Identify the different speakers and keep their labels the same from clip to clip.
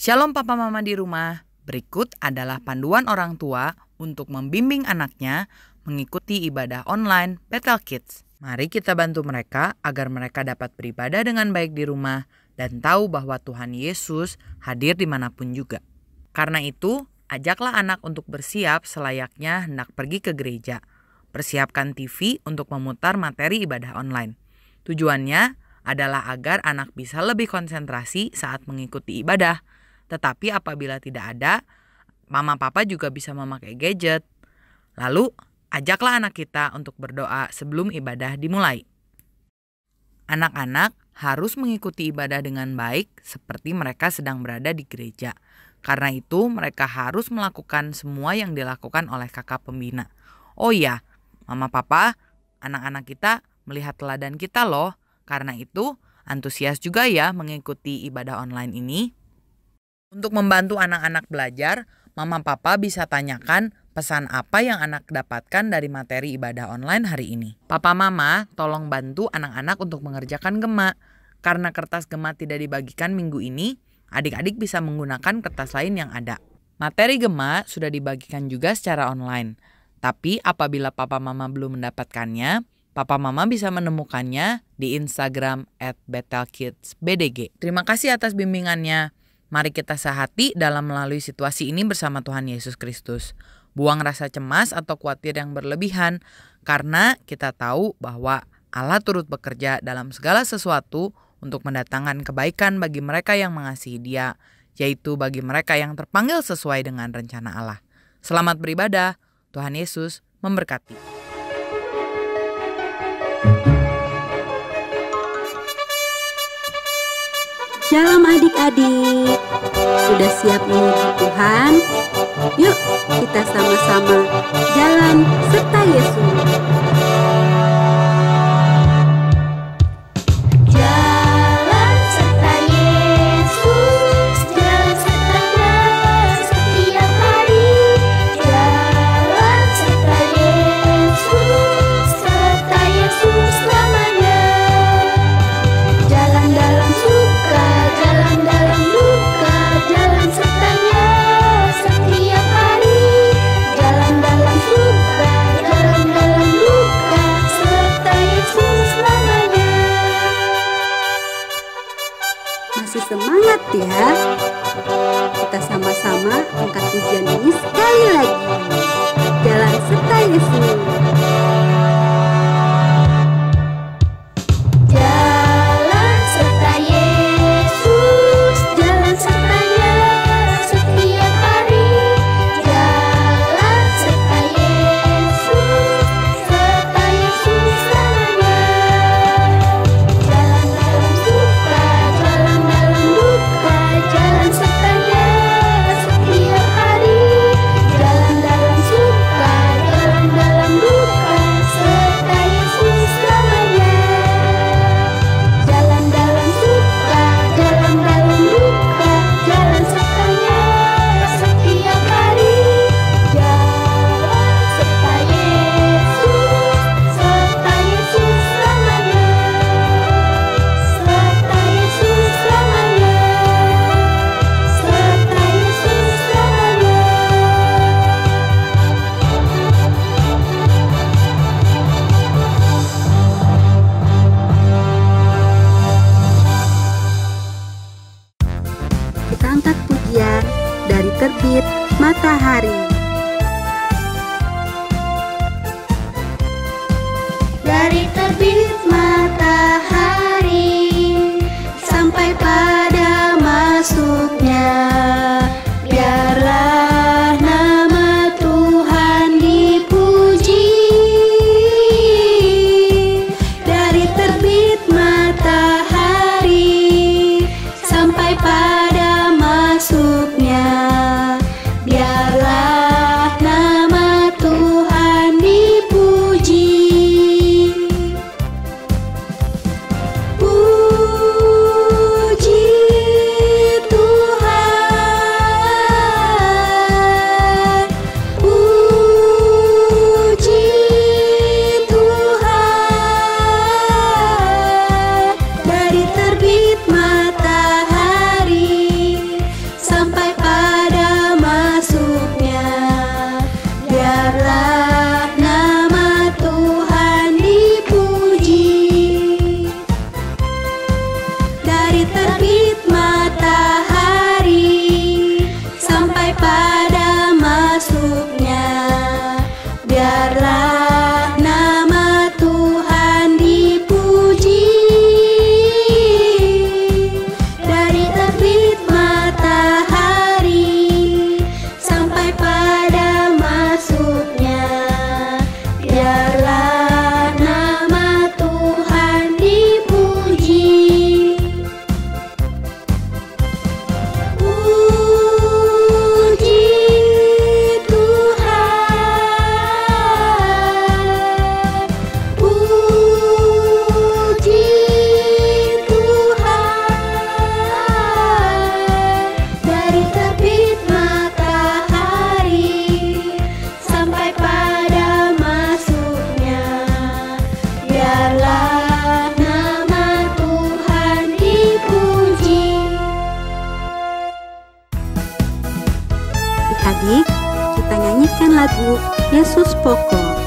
Speaker 1: Shalom Papa Mama di rumah. Berikut adalah panduan orang tua untuk membimbing anaknya mengikuti ibadah online Bethel Kids. Mari kita bantu mereka agar mereka dapat beribadah dengan baik di rumah dan tahu bahwa Tuhan Yesus hadir dimanapun juga. Karena itu, ajaklah anak untuk bersiap selayaknya hendak pergi ke gereja. Persiapkan TV untuk memutar materi ibadah online. Tujuannya adalah agar anak bisa lebih konsentrasi saat mengikuti ibadah. Tetapi apabila tidak ada, mama papa juga bisa memakai gadget. Lalu, ajaklah anak kita untuk berdoa sebelum ibadah dimulai. Anak-anak harus mengikuti ibadah dengan baik seperti mereka sedang berada di gereja. Karena itu, mereka harus melakukan semua yang dilakukan oleh kakak pembina. Oh iya, mama papa, anak-anak kita melihat teladan kita loh. Karena itu, antusias juga ya mengikuti ibadah online ini. Untuk membantu anak-anak belajar, mama papa bisa tanyakan pesan apa yang anak dapatkan dari materi ibadah online hari ini. Papa mama tolong bantu anak-anak untuk mengerjakan gema. Karena kertas gema tidak dibagikan minggu ini, adik-adik bisa menggunakan kertas lain yang ada. Materi gema sudah dibagikan juga secara online. Tapi apabila papa mama belum mendapatkannya, papa mama bisa menemukannya di Instagram @BethelKidsBDG. Terima kasih atas bimbingannya. Mari kita sehati dalam melalui situasi ini bersama Tuhan Yesus Kristus. Buang rasa cemas atau khawatir yang berlebihan, karena kita tahu bahwa Allah turut bekerja dalam segala sesuatu untuk mendatangkan kebaikan bagi mereka yang mengasihi Dia, yaitu bagi mereka yang terpanggil sesuai dengan rencana Allah. Selamat beribadah, Tuhan Yesus memberkati.
Speaker 2: Shalom adik-adik, sudah siap memuji Tuhan? Yuk kita sama-sama jalan serta Yesus.
Speaker 3: Jalan serta Yesus, jalan sertanya setiap hari. Jalan serta Yesus selamanya. Jalan dalam suka, jalan dalam duka, jalan sertanya setiap hari. Jalan dalam suka, jalan dalam duka, serta Yesus selamanya.
Speaker 2: Masih semangat ya? Kita sama-sama angkat pujian ini sekali lagi. Jalan serta Yesus.
Speaker 3: Jalan serta Yesus, jalan sertanya setiap hari. Jalan serta Yesus selamanya. Jalan dalam suka, jalan dalam duka, jalan sertanya setiap hari. Jalan dalam suka, jalan dalam duka, serta Yesus selamanya. Jalan dalam suka, jalan dalam duka, jalan sertanya setiap hari. Jalan serta Yesus selamanya. Serta Yesus selamanya. Serta Yesus selamanya.
Speaker 2: Kita angkat pujian dari terbit matahari.
Speaker 3: Dari terbit matahari sampai pada masuknya, biarlah nama Tuhan dipuji. Dari terbit matahari sampai pada masuknya, biarlah nama Tuhan dipuji.
Speaker 2: Adik-adik, kita nyanyikan lagu Yesus Pokok.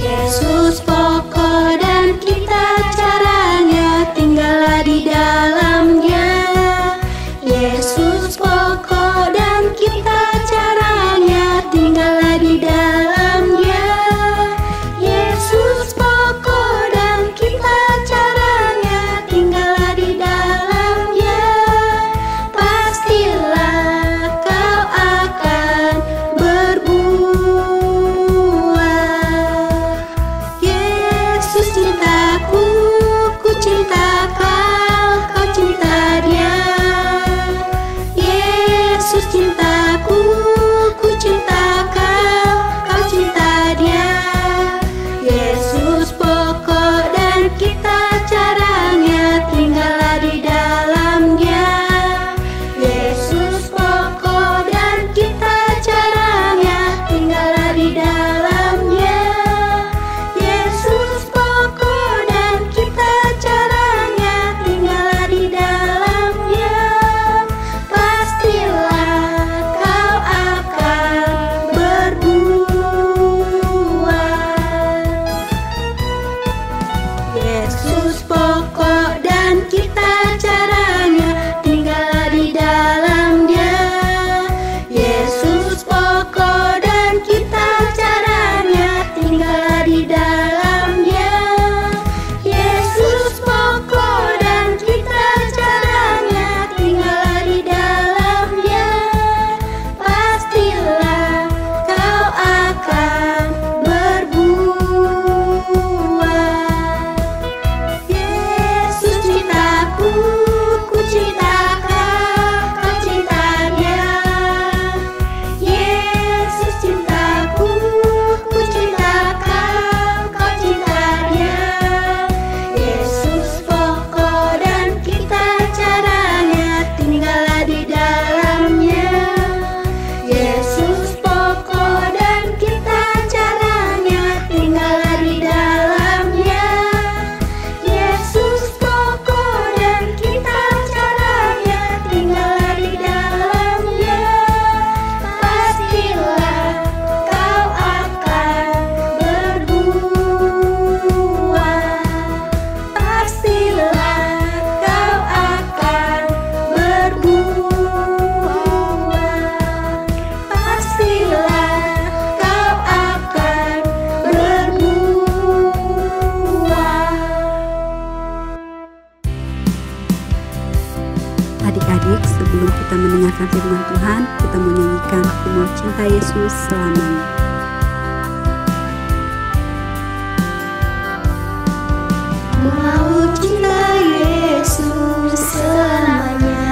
Speaker 3: Yesus pokok dan kita caranya, tinggallah di dalamnya. Yesus pokok dan kita caranya, tinggallah di dalamnya. Yesus pokok dan kita caranya, tinggallah di dalamnya. Pastilah kau akan berbuah. Yesus cintaku, ku cinta kau, kau cinta dia. Yesus cintaku, ku cinta kau, kau cinta dia. Yesus pokok dan kita caranya, tinggallah di dalamnya. Yesus pokok dan kita caranya, tinggallah di dalamnya. Yesus pokok dan kita caranya, tinggallah di dalamnya. Pastilah kau akan berbuah. Yesus pokok dan kita caranya, tinggallah di dalamnya. Yesus pokok dan kita caranya, tinggallah di dalamnya. Yesus pokok dan kita caranya, tinggallah di dalamnya. Pastilah kau akan berbuah. Yesus cintaku, ku cinta kau, kau cinta dia. Yesus cintaku, ku cinta kau, kau cinta dia. Yesus pokok dan kita caranya, tinggallah di dalamnya. Yesus pokok dan kita caranya, tinggallah di dalamnya. Yesus pokok dan kita caranya, tinggallah di dalamnya. Pastilah kau akan berbuah. Pastilah kau akan berbuah. Pastilah kau akan berbuah.
Speaker 2: Adik-adik, sebelum kita mendengarkan firman Tuhan, kita mau nyanyikan Aku Mau Cinta Yesus Selamanya.
Speaker 3: Mau cinta Yesus selamanya.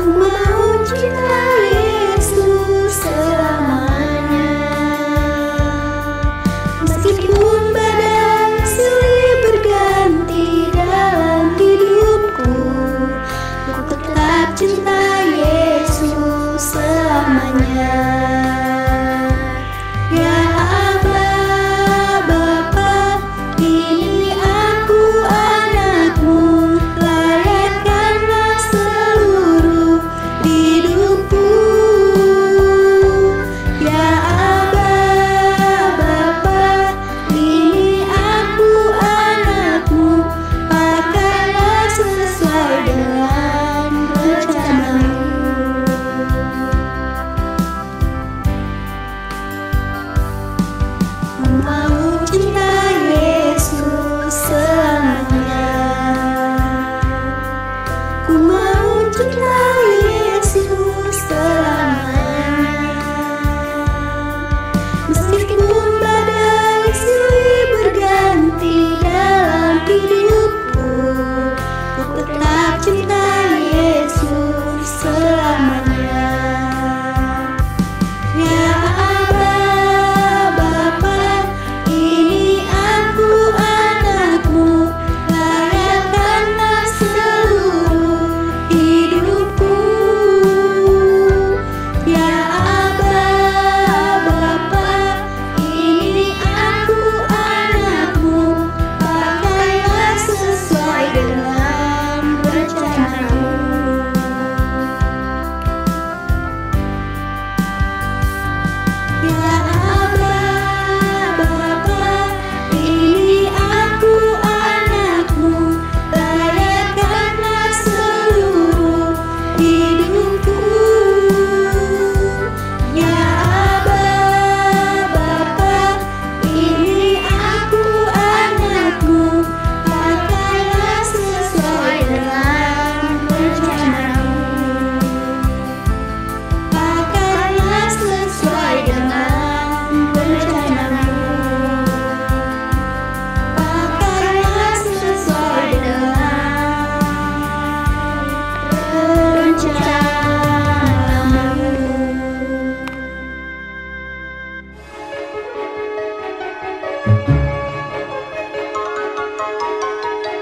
Speaker 3: Mau cinta Yesus selamanya. Meskipun badai silih berganti dalam hidupku, ku tetap cinta Yesus selamanya.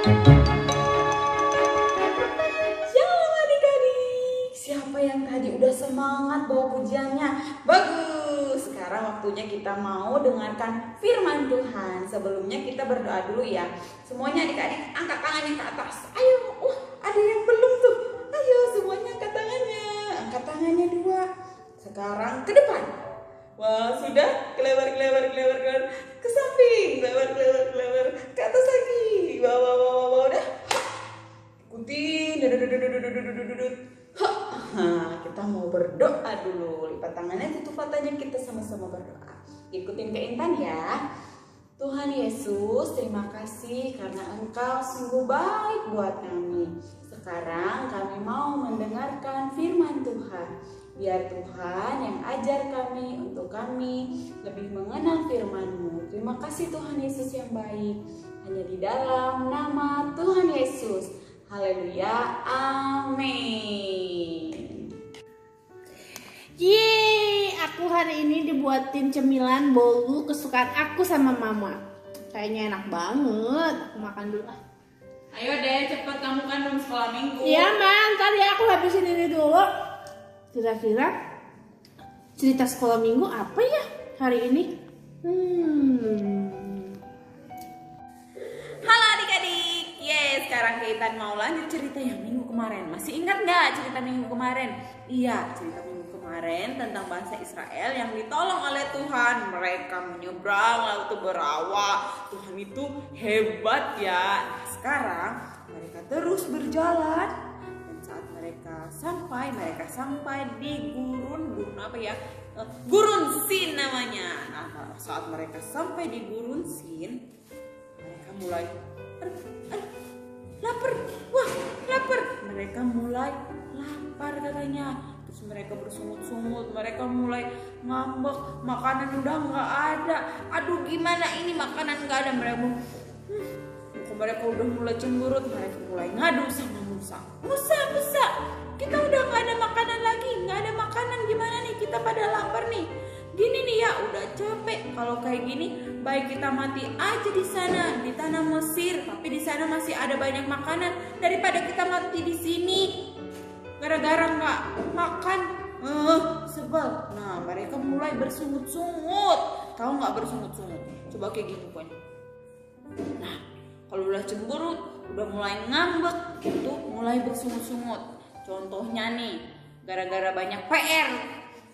Speaker 4: Shalom adik-adik. Siapa yang tadi udah semangat bawa pujiannya? Bagus. Sekarang waktunya kita mau dengarkan firman Tuhan. Sebelumnya kita berdoa dulu ya. Semuanya adik-adik angkat tangannya ke atas. Ayo. Ada yang belum tuh. Ayo semuanya angkat tangannya. Angkat tangannya 2. Sekarang ke depan. Wah, sudah kelebar ke samping, kelebar ke atas lagi. Wah, udah. Ikutin. Kita mau berdoa dulu. Lipat tangannya, tutup matanya, kita sama-sama berdoa. Ikutin ke Intan ya. Tuhan Yesus, terima kasih karena Engkau sungguh baik buat kami. Sekarang kami mau mendengarkan firman Tuhan. Biar Tuhan yang ajar kami untuk kami lebih mengenal firman-Mu. Terima kasih Tuhan Yesus yang baik. Hanya di dalam nama Tuhan Yesus. Haleluya. Amin.
Speaker 5: Yeay, aku hari ini dibuatin cemilan bolu kesukaan aku sama mama. Kayaknya enak banget. Aku makan dulu.
Speaker 4: Ayo deh, cepet kamu kan belum sekolah minggu.
Speaker 5: Iya, Man. Ntar ya aku habisin ini dulu. Kira-kira cerita sekolah minggu apa ya hari ini?
Speaker 4: Halo adik-adik. Sekarang Intan mau lanjut cerita yang minggu kemarin. Masih ingat nggak cerita minggu kemarin? Iya, cerita minggu kemarin tentang bangsa Israel yang ditolong oleh Tuhan. Mereka menyeberang laut Berawa. Tuhan itu hebat ya. Nah, sekarang mereka terus berjalan. Mereka sampai di gurun apa ya? Gurun Sin namanya. Nah, saat mereka sampai di gurun Sin, mereka mulai lapar. Wah, lapar. Mereka mulai lapar katanya. Terus mereka bersungut-sungut, mereka mulai ngambek, makanan udah nggak ada. Aduh, gimana ini makanan nggak ada? Mereka udah mulai cemberut, mereka mulai ngadu sama Musa. Musa, kita udah nggak ada makanan lagi, nggak ada makanan, gimana nih? Kita pada lapar nih. Gini nih ya, udah capek. Kalau kayak gini, baik kita mati aja di sana di tanah Mesir, tapi di sana masih ada banyak makanan daripada kita mati di sini gara-gara nggak makan. Sebel. Nah, mereka mulai bersungut-sungut. Tahu nggak bersungut-sungut? Coba kayak gini pokoknya. Nah, kalau udah cemberut, udah mulai ngambek, itu mulai bersungut-sungut. Contohnya nih, gara-gara banyak PR.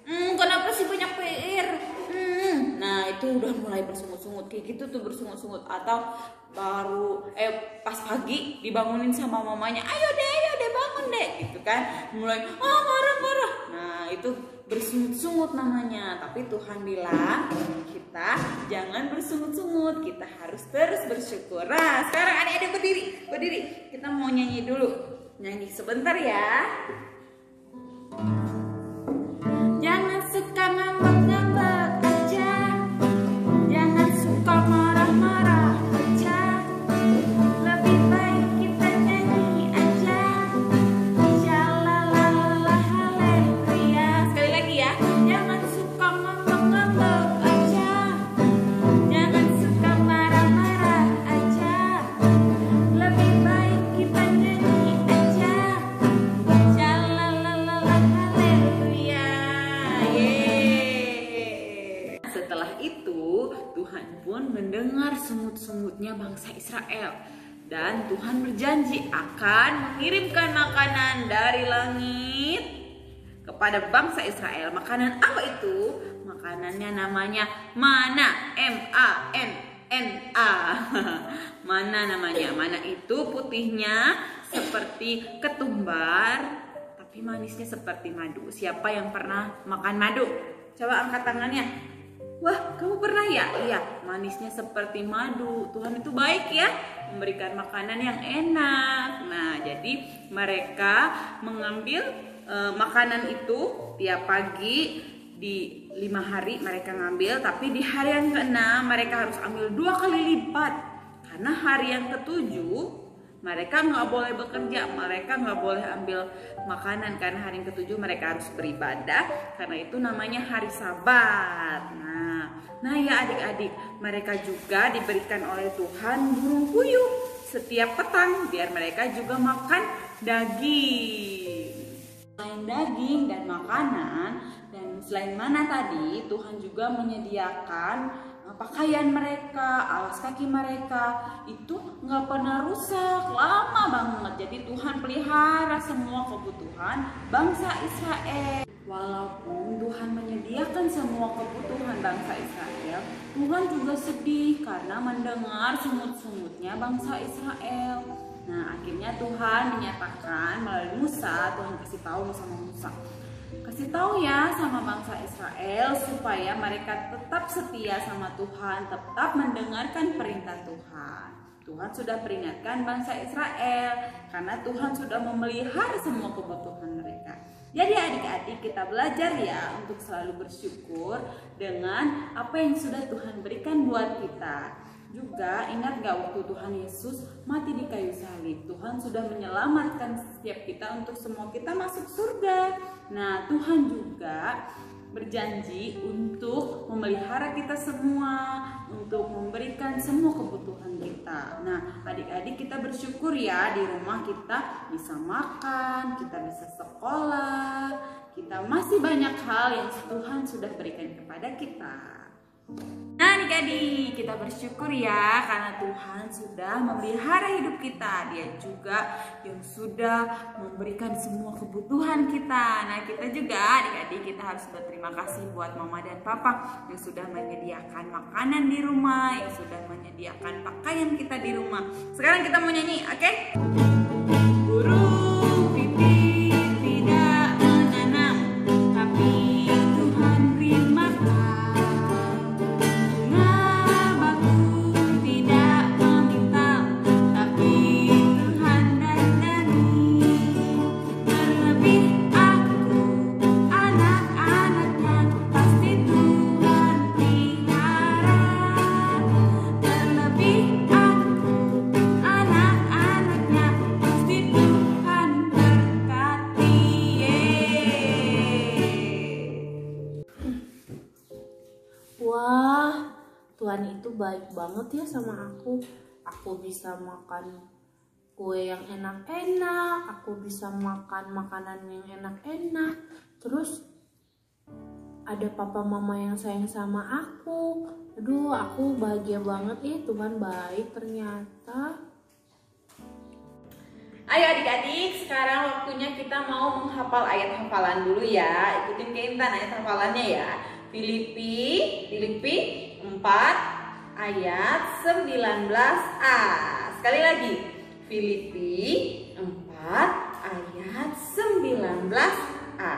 Speaker 4: Kenapa sih banyak PR? Nah, itu udah mulai bersungut-sungut. Kayak gitu tuh bersungut-sungut. Atau baru pas pagi dibangunin sama mamanya, ayo deh bangun deh, gitu kan. Mulai marah-marah. Nah, itu bersungut-sungut namanya. Tapi Tuhan bilang kita jangan bersungut-sungut, kita harus terus bersyukur. Nah, sekarang adik-adik berdiri. Kita mau nyanyi dulu. Nyanyi sebentar ya. Jangan suka ngambek-ngambek aja, jangan suka marah-marah aja. Lebih baik kita nyanyi aja. Shalalala haleluya. Sekali lagi ya. Jangan suka ngambek-ngambek aja, jangan suka marah-marah aja. Lebih baik kita nyanyi aja. Shalalala haleluya. Yeay. Setelah itu Tuhan pun mendengar sungut-sungutnya bangsa Israel. Dan Tuhan berjanji akan mengirimkan makanan dari langit kepada bangsa Israel. Makanan apa itu? Makanannya namanya mana. M-A-N-N-A. Mana namanya? Mana itu putihnya seperti ketumbar, tapi manisnya seperti madu. Siapa yang pernah makan madu? Coba angkat tangannya. Wah, kamu pernah ya? Iya, manisnya seperti madu. Tuhan itu baik ya, memberikan makanan yang enak. Nah, jadi mereka mengambil makanan itu tiap pagi. Di 5 hari mereka ngambil, tapi di hari yang ke-6 mereka harus ambil 2 kali lipat. Karena hari yang ke-7 mereka nggak boleh bekerja, mereka nggak boleh ambil makanan. Karena hari yang ke-7 mereka harus beribadah, karena itu namanya hari Sabat. Nah ya adik-adik, mereka juga diberikan oleh Tuhan burung puyuh setiap petang biar mereka juga makan daging. Selain daging dan makanan dan selain mana tadi, Tuhan juga menyediakan pakaian mereka, alas kaki mereka itu nggak pernah rusak, lama banget. Jadi Tuhan pelihara semua kebutuhan bangsa Israel. Walaupun Tuhan menyediakan semua kebutuhan bangsa Israel, Tuhan juga sedih karena mendengar semut-semutnya bangsa Israel. Nah, akhirnya Tuhan menyatakan melalui Musa, Tuhan kasih tahu sama Musa, kasih tahu ya sama bangsa Israel supaya mereka tetap setia sama Tuhan, tetap mendengarkan perintah Tuhan. Tuhan sudah peringatkan bangsa Israel karena Tuhan sudah memelihara semua kebutuhan mereka. Jadi adik-adik, kita belajar ya untuk selalu bersyukur dengan apa yang sudah Tuhan berikan buat kita. Juga ingat gak waktu Tuhan Yesus mati di kayu salib, Tuhan sudah menyelamatkan setiap kita untuk semua kita masuk surga. Nah, Tuhan juga berjanji untuk memelihara kita semua, untuk memberikan semua kebutuhan kita. Nah, adik-adik, kita bersyukur ya, di rumah kita bisa makan, kita bisa sekolah, kita masih banyak hal yang Tuhan sudah berikan kepada kita. Nah, adik-adik, kita bersyukur ya karena Tuhan sudah memelihara hidup kita. Dia juga yang sudah memberikan semua kebutuhan kita. Nah, kita juga adik-adik, kita harus berterima kasih buat mama dan papa yang sudah menyediakan makanan di rumah, yang sudah menyediakan pakaian kita di rumah. Sekarang kita mau nyanyi, oke? Burung pipit tidak menanam, tapi Tuhan beri makan.
Speaker 5: Wah, Tuhan itu baik banget ya sama aku. Aku bisa makan kue yang enak-enak, aku bisa makan makanan yang enak-enak. Terus ada papa mama yang sayang sama aku. Aduh, aku bahagia banget ya, Tuhan baik ternyata.
Speaker 4: Ayo adik-adik, sekarang waktunya kita mau menghafal ayat hafalan dulu ya. Ikutin ke Intan ayat hafalannya ya. Filipi 4 ayat 19a. Sekali lagi, Filipi 4 ayat 19a.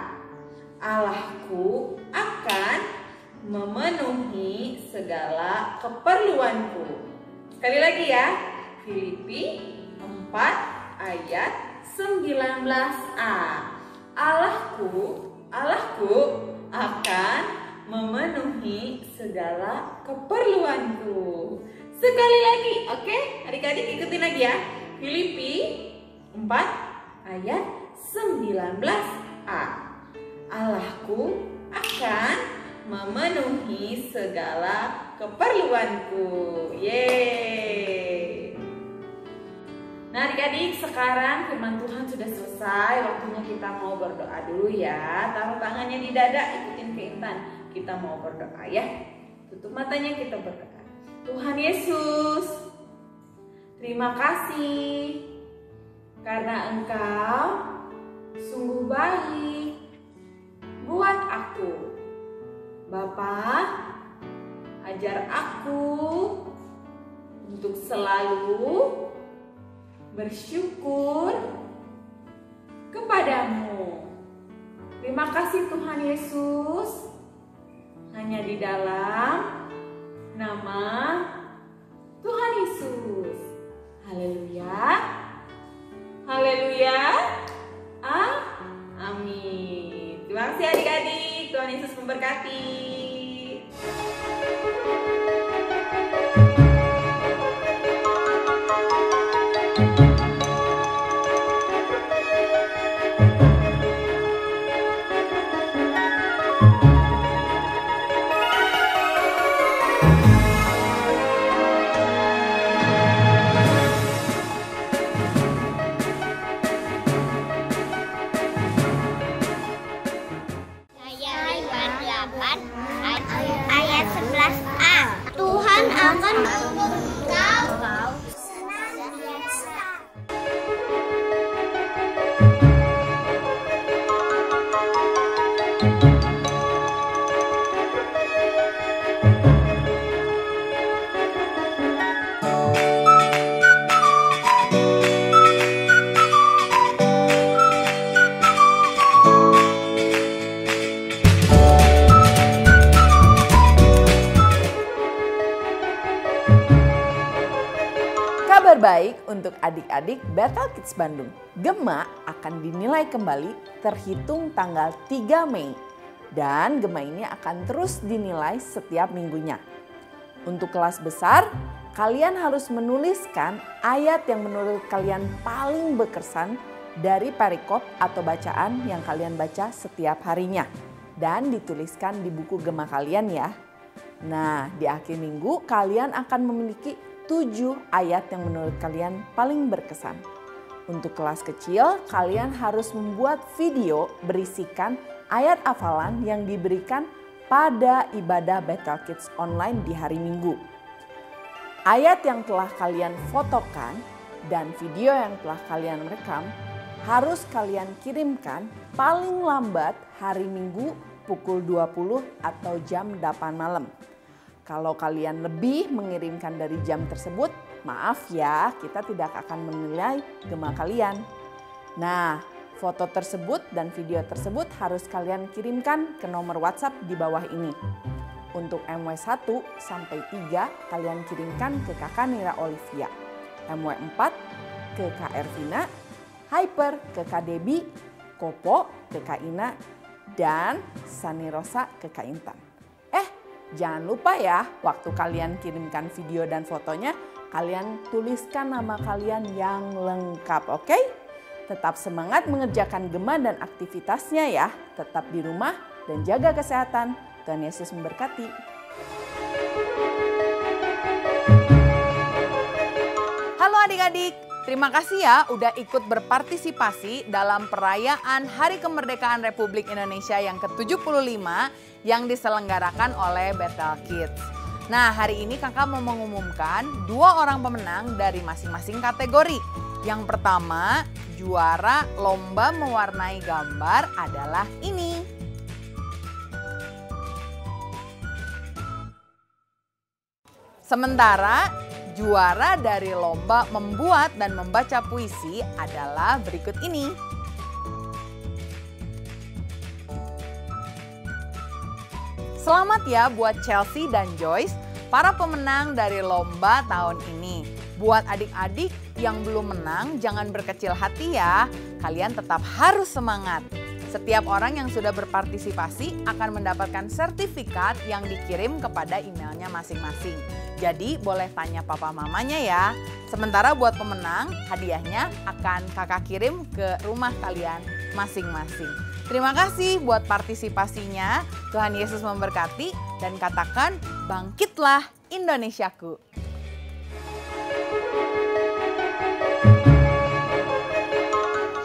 Speaker 4: Allahku akan memenuhi segala keperluanku. Sekali lagi ya, Filipi 4 ayat 19a. Allahku akan memenuhi segala keperluanku. Sekali lagi, oke? Adik-adik ikutin lagi ya. Filipi 4 ayat 19a. Allahku akan memenuhi segala keperluanku. Yeay. Nah adik-adik, sekarang firman Tuhan sudah selesai. Waktunya kita mau berdoa dulu ya. Taruh tangannya di dada, ikutin ke Intan. Kita mau berdoa ya. Tutup matanya, kita berdoa. Tuhan Yesus, terima kasih karena Engkau sungguh baik buat aku. Bapa, ajar aku untuk selalu bersyukur kepadamu. Terima kasih Tuhan Yesus. Hanya di dalam nama Tuhan Yesus. Haleluya. Haleluya. Amin. Terima kasih adik-adik. Tuhan Yesus memberkati.
Speaker 1: baik untuk adik-adik Battle Kids Bandung. Gema akan dinilai kembali terhitung tanggal 3 Mei. Dan Gema ini akan terus dinilai setiap minggunya. Untuk kelas besar, kalian harus menuliskan ayat yang menurut kalian paling berkesan dari perikop atau bacaan yang kalian baca setiap harinya. Dan dituliskan di buku Gema kalian ya. Nah, di akhir minggu kalian akan memiliki 7 ayat yang menurut kalian paling berkesan. Untuk kelas kecil, kalian harus membuat video berisikan ayat hafalan yang diberikan pada ibadah Battle Kids online di hari Minggu. Ayat yang telah kalian fotokan dan video yang telah kalian rekam harus kalian kirimkan paling lambat hari Minggu pukul 20 atau jam 8 malam. Kalau kalian lebih mengirimkan dari jam tersebut, maaf ya, kita tidak akan menilai Gema kalian. Nah, foto tersebut dan video tersebut harus kalian kirimkan ke nomor WhatsApp di bawah ini. Untuk MW1 sampai 3 kalian kirimkan ke Kakak Nira Olivia. MW4 ke Kak Ervina, Hyper ke Kak Debbie, Kopo ke Kak Ina, dan Sani Rosa ke Kak Intan. Jangan lupa ya, waktu kalian kirimkan video dan fotonya, kalian tuliskan nama kalian yang lengkap, oke? Tetap semangat mengerjakan Gema dan aktivitasnya ya. Tetap di rumah dan jaga kesehatan. Tuhan Yesus memberkati. Halo adik-adik, terima kasih ya udah ikut berpartisipasi dalam perayaan Hari Kemerdekaan Republik Indonesia yang ke-75 yang diselenggarakan oleh Battle Kids. Nah, hari ini kakak mau mengumumkan 2 orang pemenang dari masing-masing kategori. Yang pertama, juara lomba mewarnai gambar adalah ini. Sementara juara dari lomba membuat dan membaca puisi adalah berikut ini. Selamat ya buat Chelsea dan Joyce, para pemenang dari lomba tahun ini. Buat adik-adik yang belum menang, jangan berkecil hati ya. Kalian tetap harus semangat. Setiap orang yang sudah berpartisipasi akan mendapatkan sertifikat yang dikirim kepada emailnya masing-masing. Jadi boleh tanya papa mamanya ya. Sementara buat pemenang, hadiahnya akan kakak kirim ke rumah kalian masing-masing. Terima kasih buat partisipasinya. Tuhan Yesus memberkati dan katakan, bangkitlah Indonesiaku.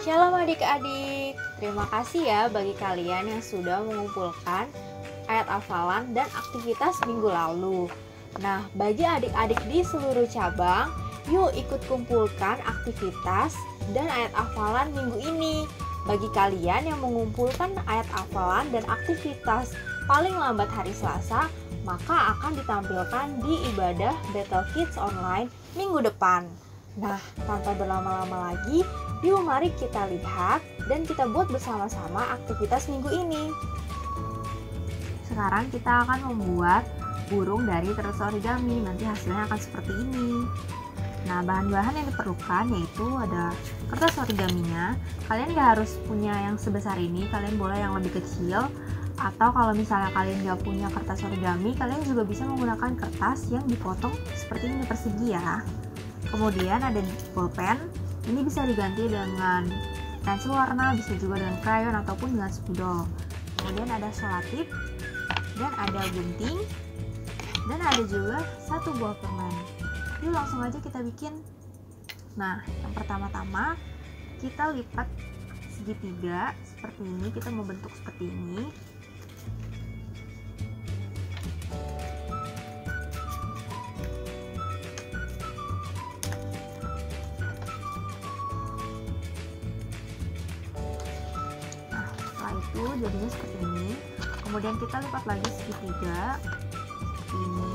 Speaker 6: Shalom adik-adik, terima kasih ya bagi kalian yang sudah mengumpulkan ayat hafalan dan aktivitas minggu lalu. Nah, bagi adik-adik di seluruh cabang, yuk ikut kumpulkan aktivitas dan ayat hafalan minggu ini. Bagi kalian yang mengumpulkan ayat hafalan dan aktivitas paling lambat hari Selasa, maka akan ditampilkan di ibadah Battle Kids online minggu depan. Nah, tanpa berlama-lama lagi, yuk mari kita lihat dan kita buat bersama-sama aktivitas minggu ini. Sekarang kita akan membuat burung dari terus origami, nanti hasilnya akan seperti ini. Nah, bahan-bahan yang diperlukan yaitu ada kertas origaminya. Kalian gak harus punya yang sebesar ini, kalian boleh yang lebih kecil. Atau kalau misalnya kalian gak punya kertas origami, kalian juga bisa menggunakan kertas yang dipotong seperti ini persegi ya. Kemudian ada pulpen, ini bisa diganti dengan pensil warna, bisa juga dengan krayon ataupun dengan spidol. Kemudian ada selotip, dan ada gunting, dan ada juga 1 buah permen. Yuk langsung aja kita bikin. Nah, yang pertama-tama kita lipat segitiga seperti ini, kita mau bentuk seperti ini. Nah, setelah itu jadinya seperti ini. Kemudian kita lipat lagi segitiga seperti ini.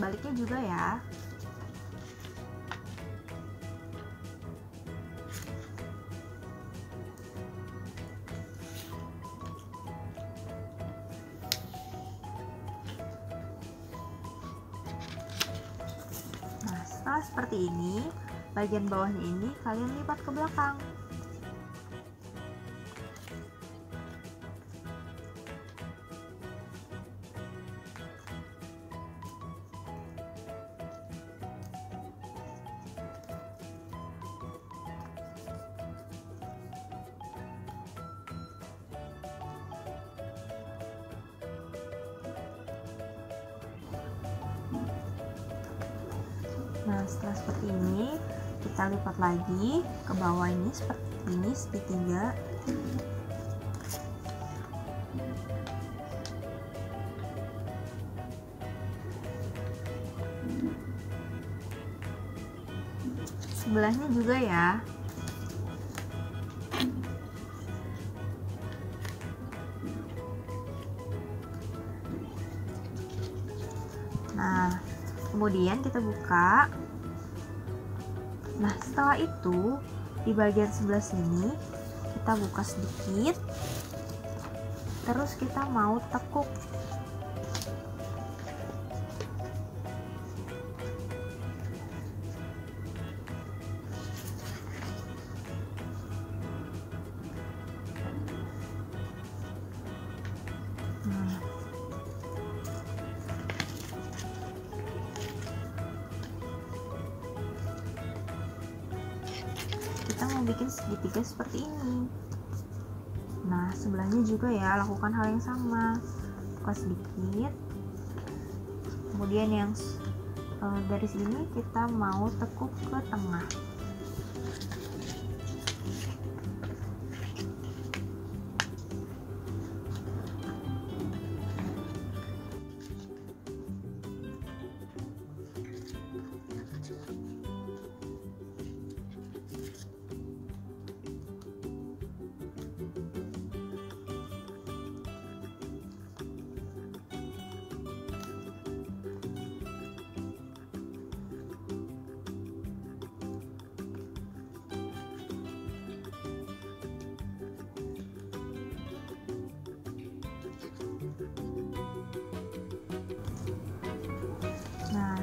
Speaker 6: sebaliknya juga ya. Nah, setelah seperti ini, bagian bawahnya ini kalian lipat ke belakang. Nah, setelah seperti ini, kita lipat lagi ke bawah ini seperti ini segitiga. Sebelahnya juga ya. Nah, kemudian kita buka. Nah, setelah itu di bagian sebelah sini kita buka sedikit, terus kita mau tekuk. Kita mau bikin segitiga seperti ini. Nah, sebelahnya juga ya, lakukan hal yang sama. Buka sedikit. Kemudian yang garis ini kita mau tekuk ke tengah.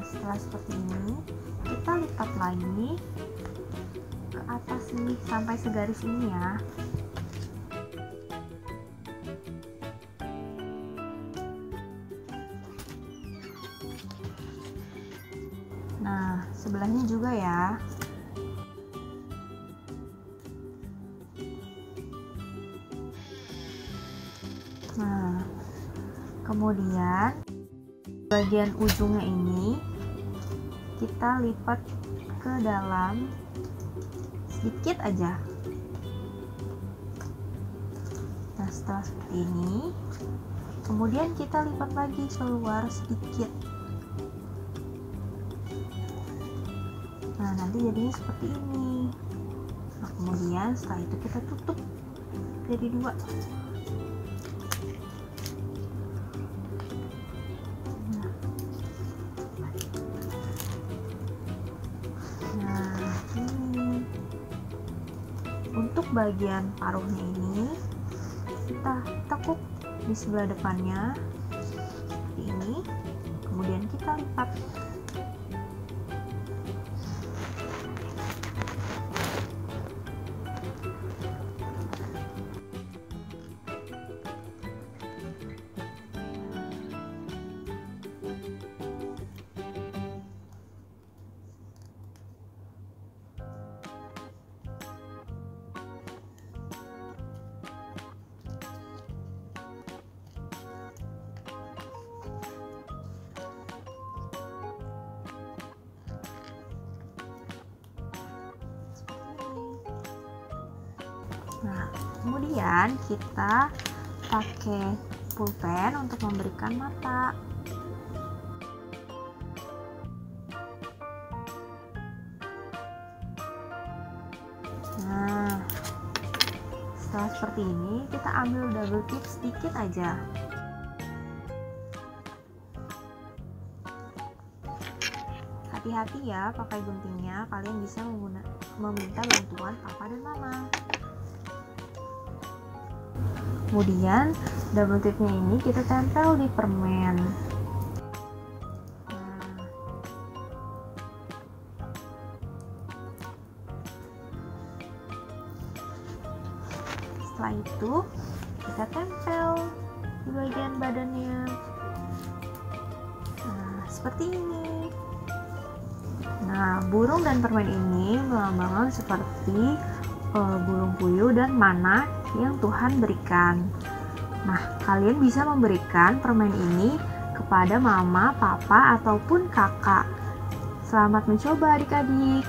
Speaker 6: Setelah seperti ini, kita lipat lagi ke atas nih sampai segaris ini ya. Nah, sebelahnya juga ya. Nah, kemudian bagian ujungnya ini kita lipat ke dalam sedikit aja. Nah, setelah seperti ini, kemudian kita lipat lagi keluar sedikit. Nah, nanti jadinya seperti ini. Nah, kemudian setelah itu kita tutup jadi dua. Untuk bagian paruhnya ini kita tekuk di sebelah depannya seperti ini, kemudian kita lipat. Nah, kemudian kita pakai pulpen untuk memberikan mata. Nah, setelah seperti ini kita ambil double tip sedikit aja. Hati-hati ya pakai guntingnya, kalian bisa meminta bantuan papa dan mama. Kemudian double tipnya ini kita tempel di permen. Setelah itu kita tempel di bagian badannya. Nah, seperti ini. Nah, burung dan permen ini melambangkan seperti burung puyuh dan mana yang Tuhan berikan. Nah, kalian bisa memberikan permen ini kepada mama, papa, ataupun kakak. Selamat mencoba adik-adik.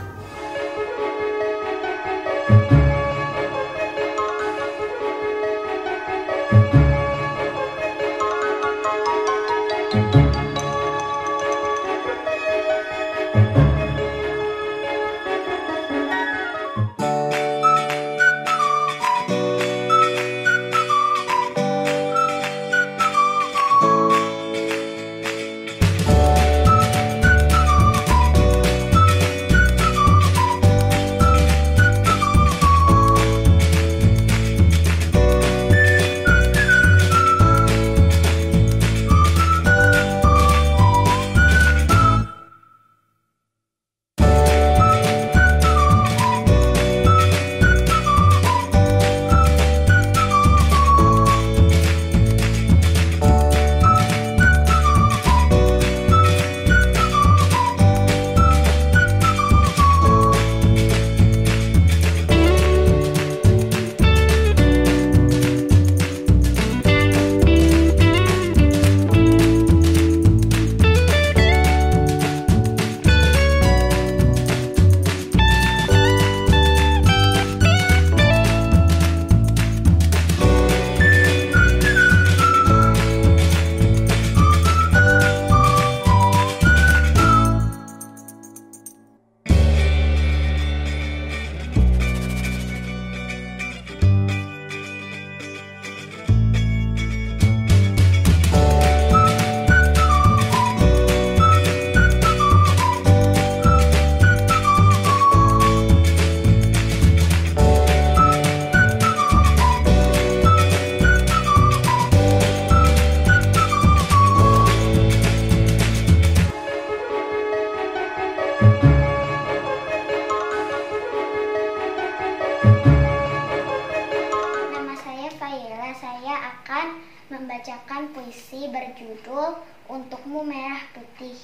Speaker 3: membacakan puisi berjudul Untukmu Merah Putih.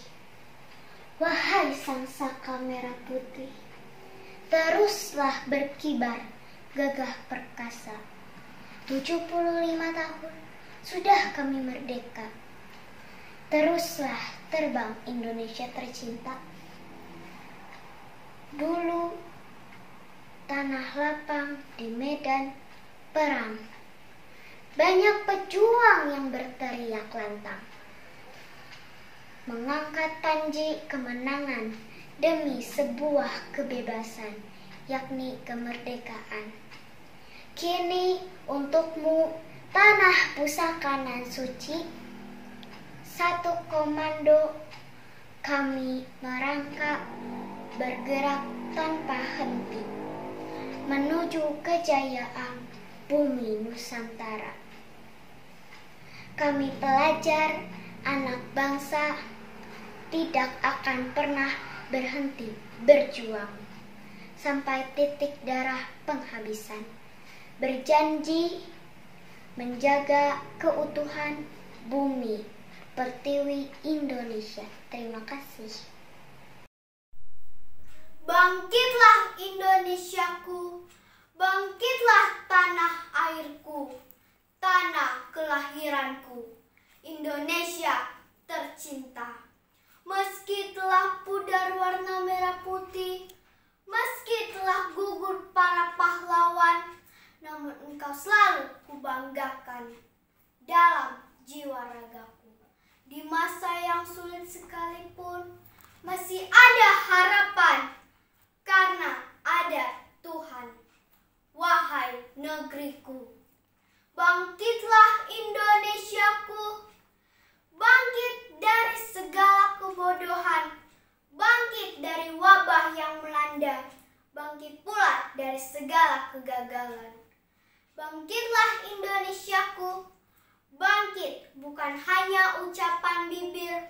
Speaker 3: Wahai sang saka merah putih, teruslah berkibar, gagah perkasa. 75 tahun sudah kami merdeka. Teruslah terbang Indonesia tercinta. Dulu tanah lapang di medan perang, banyak pejuang yang berteriak lantang, mengangkat panji kemenangan demi sebuah kebebasan, yakni kemerdekaan. Kini untukmu tanah pusaka nan suci, satu komando kami merangkak, bergerak tanpa henti menuju kejayaan bumi Nusantara. Kami pelajar, anak bangsa, tidak akan pernah berhenti berjuang sampai titik darah penghabisan. Berjanji menjaga keutuhan bumi pertiwi Indonesia. Terima kasih.
Speaker 7: Bangkitlah Indonesiaku, bangkitlah tanah airku, tanah kelahiranku, Indonesia tercinta. Meski telah pudar warna merah putih, meski telah gugur para pahlawan, namun engkau selalu kubanggakan dalam jiwa ragaku. Di masa yang sulit sekalipun, masih ada harapan karena ada Tuhan. Wahai negeriku, bangkitlah Indonesiaku, bangkit dari segala kebodohan, bangkit dari segala kegagalan. Bangkitlah Indonesiaku, bangkit bukan hanya ucapan bibir,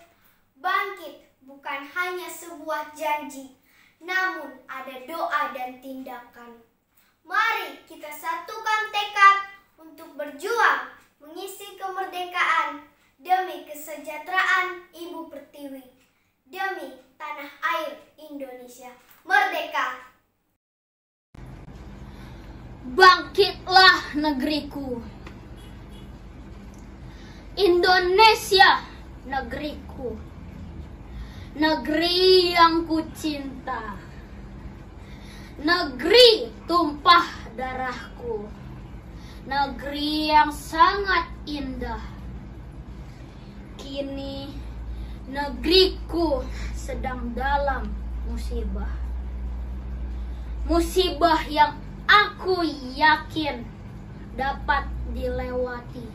Speaker 7: bangkit bukan hanya sebuah janji, namun ada doa dan tindakan. Mari kita satukan tekad untuk berjuang mengisi kemerdekaan demi kesejahteraan Ibu Pertiwi, demi tanah air Indonesia merdeka.
Speaker 8: Bangkitlah negeriku, Indonesia negeriku, negeri yang kucinta, negeri tumpah darahku, negeri yang sangat indah. Kini negeriku sedang dalam musibah, musibah yang aku yakin dapat dilewati,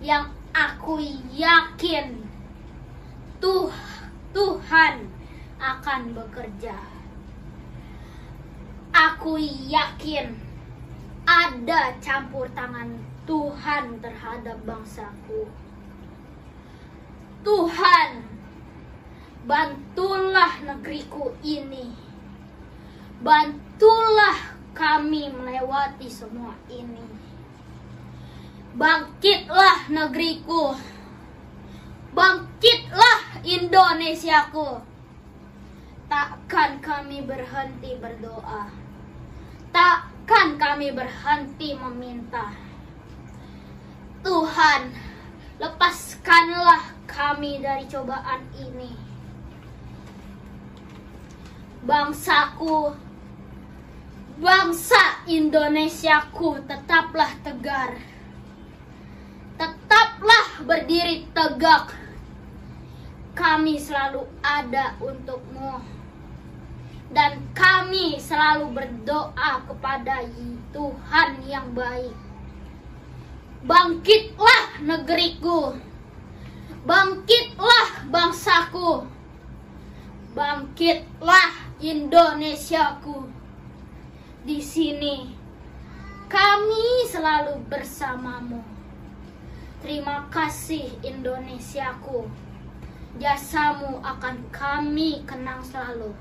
Speaker 8: yang aku yakin Tuhan akan bekerja. Aku yakin ada campur tangan Tuhan terhadap bangsaku. Tuhan, bantulah negeriku ini. Bantulah kami melewati semua ini. Bangkitlah negeriku, bangkitlah Indonesiaku. Takkan kami berhenti berdoa, takkan kami berhenti meminta. Tuhan, lepaskanlah kami dari cobaan ini. Bangsaku, bangsa Indonesiaku, tetaplah tegar, tetaplah berdiri tegak. Kami selalu ada untukmu, dan kami selalu berdoa kepada Tuhan yang baik. Bangkitlah negeriku, bangkitlah bangsaku, bangkitlah Indonesiaku. Di sini kami selalu bersamamu. Terima kasih Indonesiaku. Jasamu akan kami kenang selalu.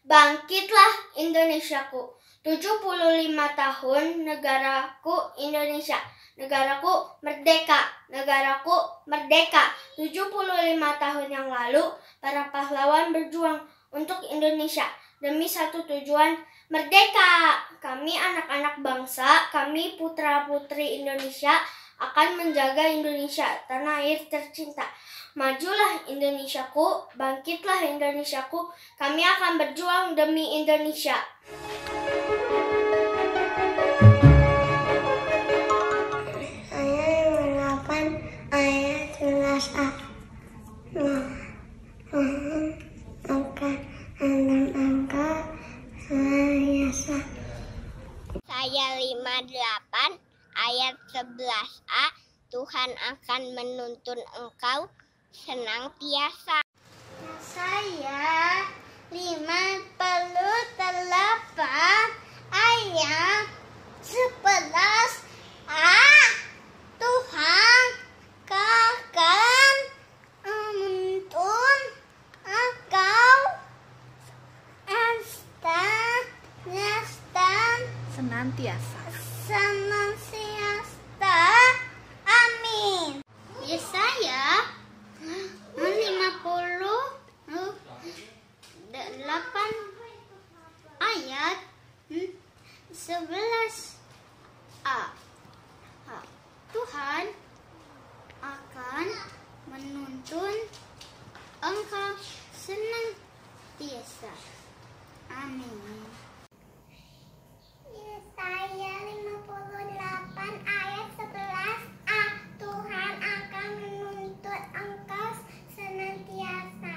Speaker 7: Bangkitlah Indonesiaku. 75 tahun negaraku Indonesia. Negaraku merdeka. Negaraku merdeka. 75 tahun yang lalu para pahlawan berjuang untuk Indonesia demi satu tujuan, merdeka. Kami anak-anak bangsa, kami putra-putri Indonesia akan menjaga Indonesia, tanah air tercinta. Majulah Indonesiaku, bangkitlah Indonesiaku, kami akan berjuang demi Indonesia.
Speaker 3: Ayat 8 ayat 11a.
Speaker 9: Saya 58 ayat 11a, Tuhan akan menuntun engkau senantiasa.
Speaker 3: Saya 58 ayat 11a, Tuhan akan menuntun engkau senantiasa. Amin.
Speaker 9: Yesaya 58 ayat 11a, Tuhan akan menuntun engkau senantiasa. Amin.
Speaker 3: Yesaya 58 ayat 11a, Tuhan akan menuntun engkau senantiasa.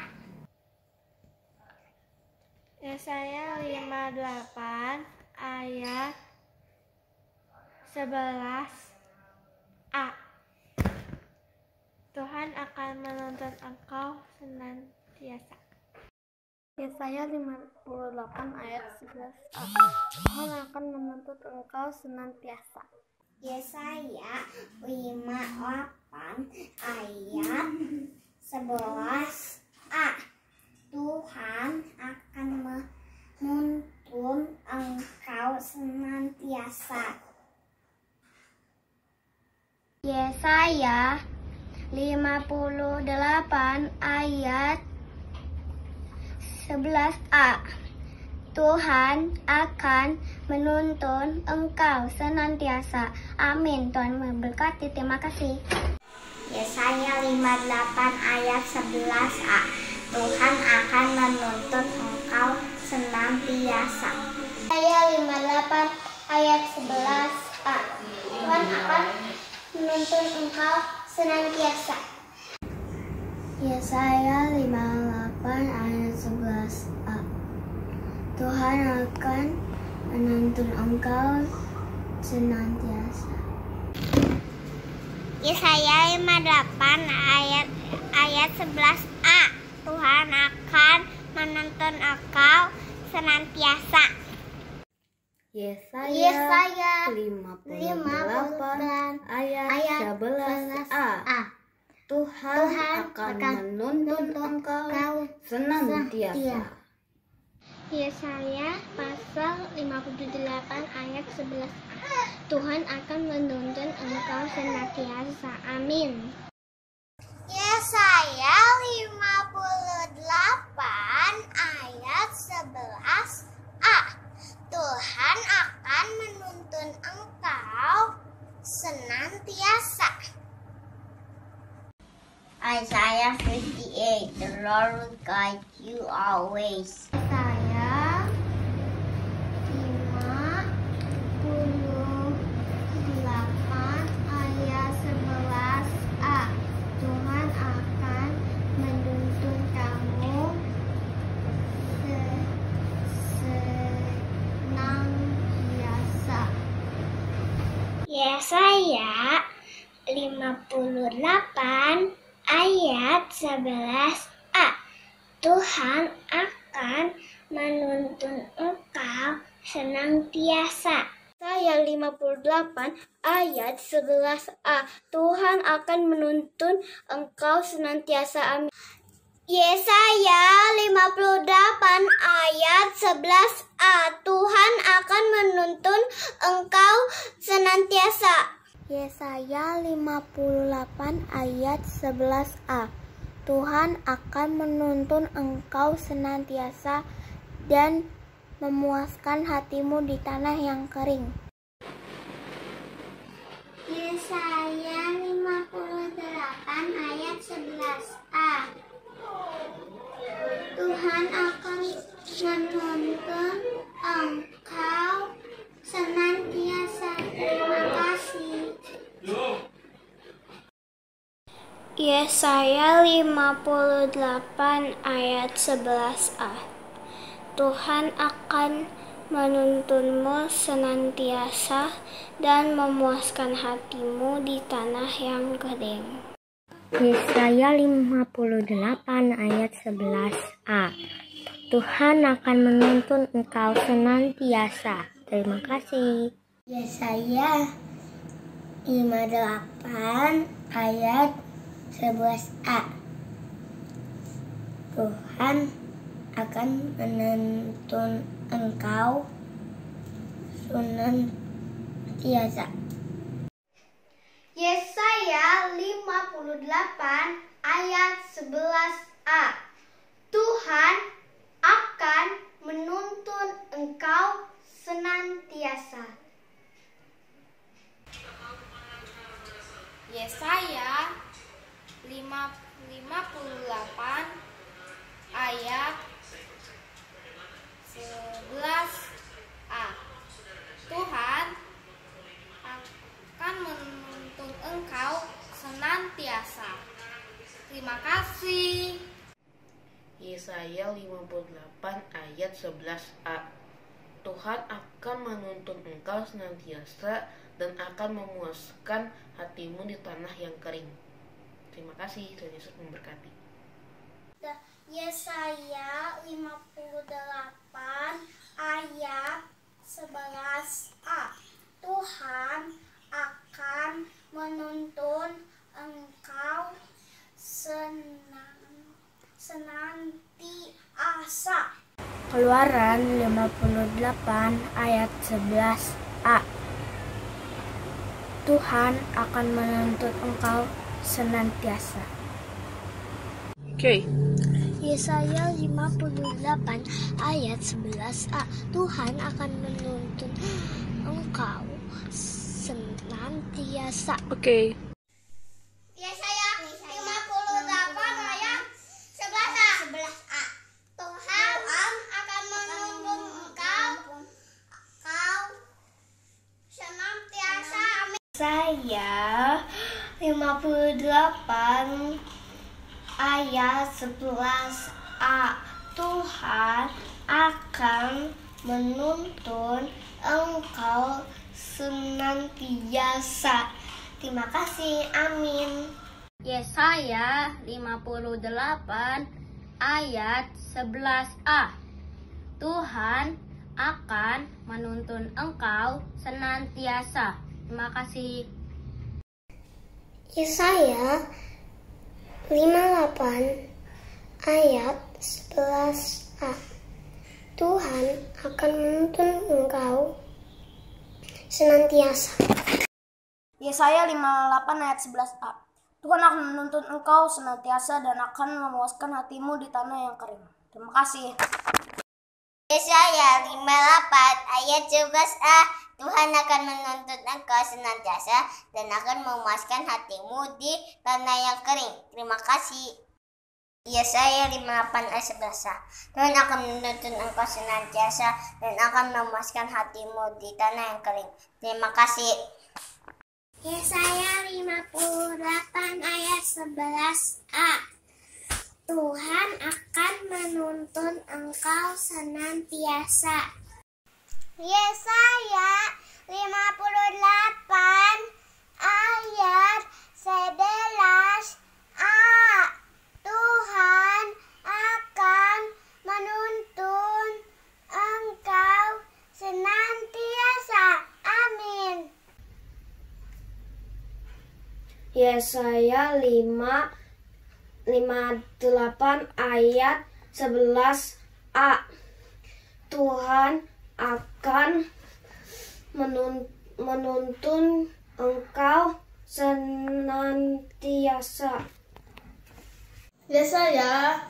Speaker 10: Yesaya 58 ayat 11a, Tuhan akan menuntun engkau senantiasa. Yesaya 58 ayat 11a. Tuhan akan menuntut engkau senantiasa.
Speaker 3: Yesaya 58 ayat 11a. Tuhan akan menuntun engkau senantiasa.
Speaker 9: Yesaya 58 ayat 11a. Tuhan akan menuntun engkau senantiasa. Amin. Tuhan memberkati. Terima kasih.
Speaker 3: Yesaya 58 ayat 11a. Tuhan akan menuntun engkau senantiasa.
Speaker 9: Yesaya 58 ayat 11a. Tuhan akan menuntun engkau senantiasa.
Speaker 10: Yesaya 58 ayat 11a. Tuhan akan menuntun engkau senantiasa.
Speaker 3: Yesaya 58 ayat 11a. Tuhan akan menuntun engkau senantiasa.
Speaker 10: Yesaya 58 ayat 11a. Tuhan akan menuntun engkau senantiasa.
Speaker 9: Yesaya pasal 58 ayat 11a. Tuhan akan menuntun engkau senantiasa. Amin.
Speaker 3: Yesaya 58 ayat 11a. Tuhan akan menuntun engkau senantiasa. Isaiah 58. The Lord will guide you always.
Speaker 9: Yesaya 58 ayat 11a. Tuhan akan menuntun kamu senantiasa.
Speaker 3: Yesaya 58 ayat 11a. Tuhan akan menuntun engkau senantiasa.
Speaker 9: Yesaya 58 ayat 11a. Tuhan akan menuntun engkau senantiasa. Amin.
Speaker 3: Yesaya 58 ayat 11a. Tuhan akan menuntun engkau senantiasa.
Speaker 10: Yesaya 58 ayat 11a. Tuhan akan menuntun engkau senantiasa dan memuaskan hatimu di tanah yang kering.
Speaker 3: Yesaya 58 ayat 11a. Tuhan akan menuntun engkau senantiasa. Terima kasih.
Speaker 9: Yesaya 58 ayat 11a. Tuhan akan menuntunmu senantiasa dan memuaskan hatimu di tanah yang kering.
Speaker 10: Yesaya 58 ayat 11a. Tuhan akan menuntun engkau senantiasa. Terima kasih. Yesaya 58 ayat 11a. Tuhan akan menuntun engkau senantiasa.
Speaker 9: Yesaya 58 ayat 11a. Tuhan akan menuntun engkau senantiasa. Yesaya 58 ayat 11a. Tuhan akan menuntun engkau senantiasa. Terima kasih.
Speaker 5: Yesaya 58 ayat 11a. Tuhan akan menuntun engkau senantiasa dan akan memuaskan hatimu di tanah yang kering. Terima kasih, Tuhan Yesus memberkati.
Speaker 7: Yesaya 58 ayat 11a. Tuhan akan menuntun engkau senantiasa.
Speaker 10: Keluaran 58 ayat 11a. Tuhan akan menuntun engkau senantiasa.
Speaker 1: Okay.
Speaker 10: Yesaya 58 ayat 11a. Tuhan akan menuntun engkau senantiasa.
Speaker 1: Okay.
Speaker 7: Yesaya 58 ayat 11a. Tuhan akan menuntun engkau senantiasa. Amin.
Speaker 10: Yesaya 58 ayat 11a. Tuhan akan menuntun engkau senantiasa. Terima kasih. Amin.
Speaker 8: Yesaya 58 ayat 11a. Tuhan akan menuntun engkau senantiasa. Terima kasih.
Speaker 10: Yesaya 58 ayat 11a. Tuhan akan menuntun engkau senantiasa.
Speaker 11: Yesaya 58 ayat 11a. Tuhan akan menuntun engkau senantiasa dan akan memuaskan hatimu di tanah yang kering. Terima kasih.
Speaker 7: Yesaya 58 ayat 11a. Tuhan akan menuntun engkau senantiasa dan akan memuaskan hatimu di tanah yang kering. Terima kasih. Yesaya 58 ayat 11a. Tuhan akan menuntun engkau senantiasa dan akan memuaskan hatimu di tanah yang kering. Terima kasih.
Speaker 10: Yesaya 58 ayat 11a. Tuhan akan menuntun engkau senantiasa.
Speaker 7: Yesaya 58 ayat 11a. Tuhan akan menuntun engkau senantiasa. Amin.
Speaker 11: Yesaya 58 ayat 11a. Tuhan akan menuntun engkau senantiasa.
Speaker 10: Yesaya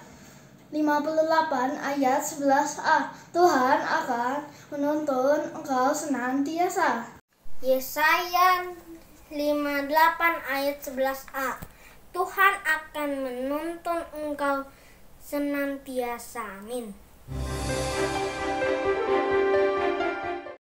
Speaker 10: 58 ayat 11a. Tuhan akan menuntun engkau senantiasa.
Speaker 7: Yesaya 58 ayat 11a. Tuhan akan menuntun engkau senantiasa. Amin.